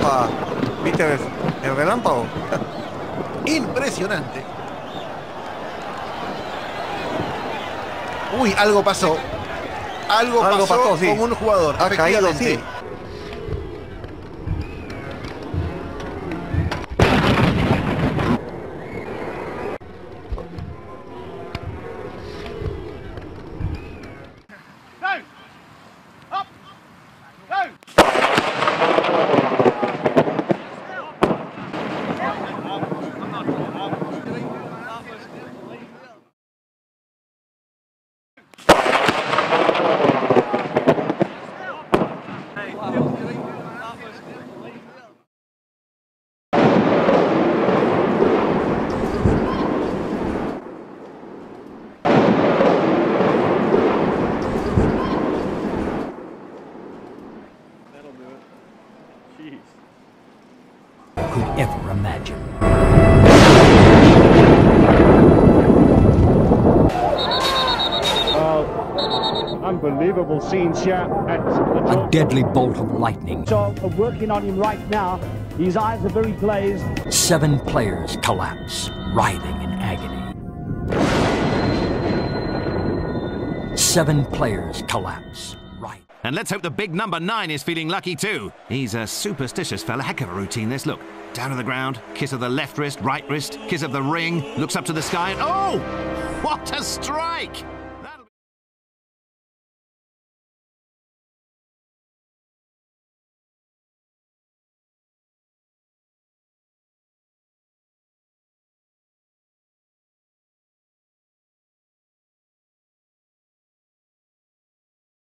¡Opa! ¿Viste el relámpago? Impresionante. Uy, algo pasó. Algo pasó sí. con un jugador. Ha caído, efectivamente. sí. Could ever imagine. Unbelievable scenes here at the A deadly bolt of lightning. So working on him right now. His eyes are very glazed. 7 players collapse, writhing in agony. 7 players collapse. Right. And let's hope the big number 9 is feeling lucky too. He's a superstitious fella. Heck of a routine this. Look, down on the ground, kiss of the left wrist, kiss of the ring, looks up to the sky and oh! What a strike!